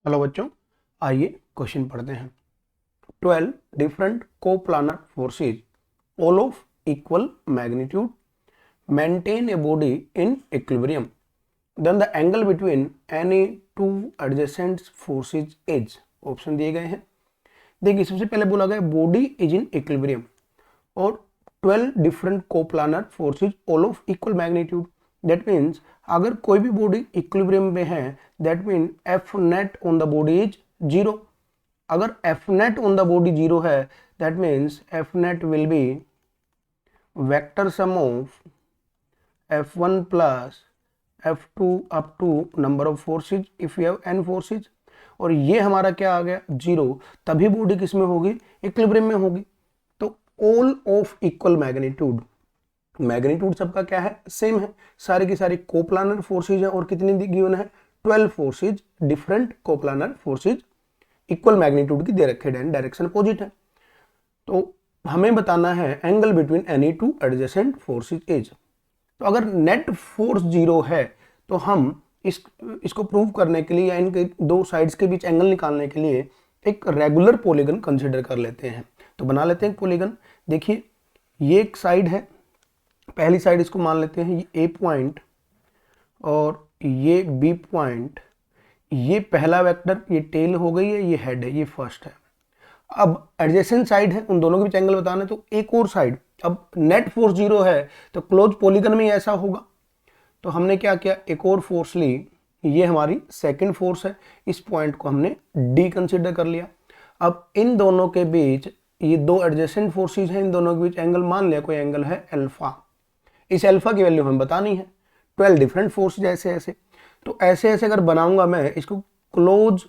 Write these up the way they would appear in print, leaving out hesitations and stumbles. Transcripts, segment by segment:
Hello बच्चों, आइए question पढ़ते हैं। 12 different coplanar forces all of equal magnitude maintain a body in equilibrium, then the angle between any two adjacent forces is। Option दिए गए हैं। देखिए, सबसे पहले बोला गया बॉडी इज इन इक्विलिब्रियम और 12 different coplanar forces all of equal magnitude. That means अगर कोई भी बॉडी इक्विलिब्रियम में है, that mean F net on the body is zero. अगर F net on the body zero है, that means F net will be vector sum of f1 plus f2 up to number of forces if you have n forces. और ये हमारा क्या आ गया, zero. तभी body किस में होगी, इक्विलिब्रियम में होगी। तो all of equal magnitude, magnitude सबका क्या है, सेम है। सारी की सारी कोप्लानर फोर्सेज है और कितनी गिवन है, 12 forces, different coplanar forces equal magnitude की दे रखे हैं, डायरेक्शन अपोजिट है। तो हमें बताना है angle between any two adjacent forces is. तो अगर नेट फोर्स जीरो है तो हम इसको प्रूव करने के लिए या इनके दो साइड्स के बीच एंगल निकालने के लिए एक रेगुलर पॉलीगन कंसीडर कर लेते हैं। तो बना लेते हैं पॉलीगन। देखिए, ये एक साइड है, पहली साइड इसको मान लेते हैं ये ए पॉइंट और ये बी पॉइंट। ये पहला वेक्टर, ये टेल हो गई है, ये हेड है, ये फर्स्ट है। अब एडजेसेंट साइड है, उन दोनों के बीच एंगल बताना है। तो एक और साइड, अब नेट फोर्स जीरो है तो क्लोज पॉलीगन में ऐसा होगा। तो हमने क्या किया, एक और फोर्स ली, ये हमारी सेकंड फोर्स है। इस पॉइंट को हमने डी कंसीडर कर लिया। अब इन दोनों के बीच ये दो एडजेसेंट फोर्सेज हैं, इन दोनों के बीच एंगल मान लिया, कोई एंगल है अल्फा। इस अल्फा की वैल्यू हमें बतानी है। 12 डिफरेंट फोर्सेज ऐसे ऐसे, तो ऐसे ऐसे अगर बनाऊंगा मैं इसको क्लोज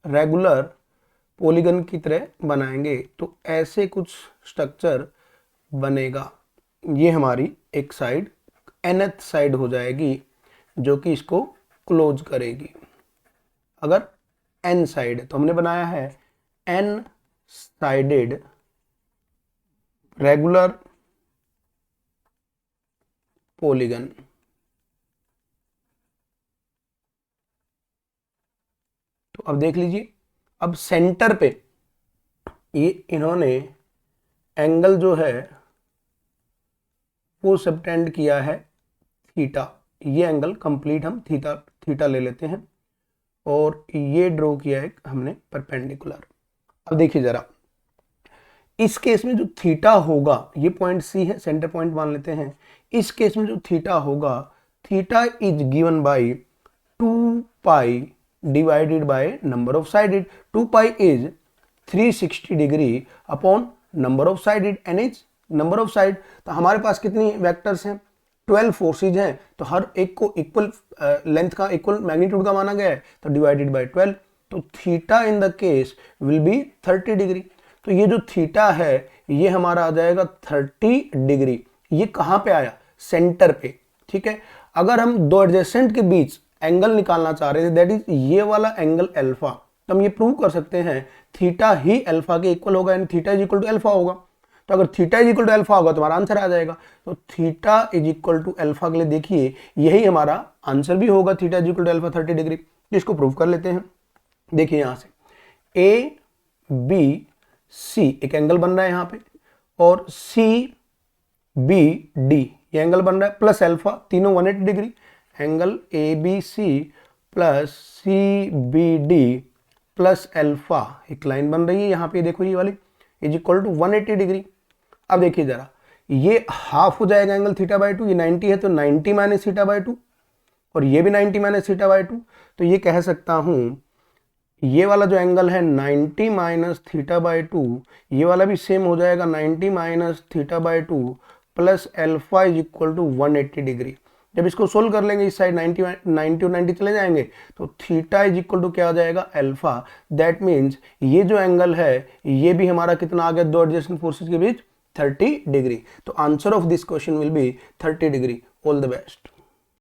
रेगुलर पॉलीगन की तरह बनाएंगे तो ऐसे कुछ स्ट्रक्चर बनेगा। ये हमारी एक साइड nth साइड हो जाएगी जो कि इसको क्लोज करेगी। अगर n साइड है तो हमने बनाया है n साइडेड रेगुलर पॉलीगन। तो अब देख लीजिए, अब सेंटर पे ये इन्होंने एंगल जो है वो सबटेंड किया है थीटा। ये एंगल कंप्लीट हम थीटा ले लेते हैं और ये ड्रॉ किया है हमने परपेंडिकुलर। अब देखिए जरा, इस केस में जो थीटा होगा, ये पॉइंट सी है, सेंटर पॉइंट मान लेते हैं। इस केस में जो थीटा होगा, theta is given by 2 pi divided by number of sided. 2 pi is 360 degree upon number of sided, n is number of side. तो हमारे पास कितनी वेक्टर्स हैं, 12 फोर्सेज हैं, तो हर एक को इक्वल लेंथ का, इक्वल मैग्नीट्यूड का माना गया है, तो डिवाइडेड बाय 12। तो theta in the case will be 30 degree. तो ये जो थीटा है ये हमारा आ जाएगा 30 डिग्री। ये कहाँ पे आया, सेंटर पे, ठीक है। अगर हम दो एडजेसेंट के बीच एंगल निकालना चाह रहे थे, दैट इज ये वाला एंगल अल्फा, तो हम ये प्रूव कर सकते हैं थीटा ही अल्फा के इक्वल होगा, यानी theta is equal to alpha होगा। तो अगर theta is equal to alpha होगा तो हमारा आंसर आ जाएगा। तो theta is equal to alpha के लिए देखिए यही हमारा आंसर भी होगा, theta is equal to alpha 30 degree. इसको प्रूव कर लेते हैं। देखिए यहां से ए बी सी एक एंगल बन रहा है यहाँ पे, और सी बी डी ये एंगल बन रहा है, प्लस अल्फा, तीनों 180 degree. Angle A B C plus C B D plus alpha, एक लाइन बन रही है यहाँ पे, देखो ये वाली, इज इक्वल टू 180 डिग्री। अब देखिए जरा, ये हाफ हो जाएगा एंगल थीटा बाई 2, ये 90 है तो 90 माइनस थीटा बाई 2, और ये भी 90 माइनस थीटा बाई 2। तो ये कह सकता हूं ये वाला जो एंगल है 90 माइनस थीटा बाई 2, ये वाला भी सेम हो जाएगा 90 minus theta by 2 plus alpha is equal to 180 degree. जब इसको सोल्व कर लेंगे, इस साइड 90 और 90 चले जाएंगे, तो थीटा इज इक्वल टू क्या आ जाएगा, अल्फा। दैट मीन्स ये जो एंगल है ये भी हमारा कितना आ गया, दो एडजेसेंट फोर्सेज के बीच 30 डिग्री। तो answer of this question will be 30 degree. All the best.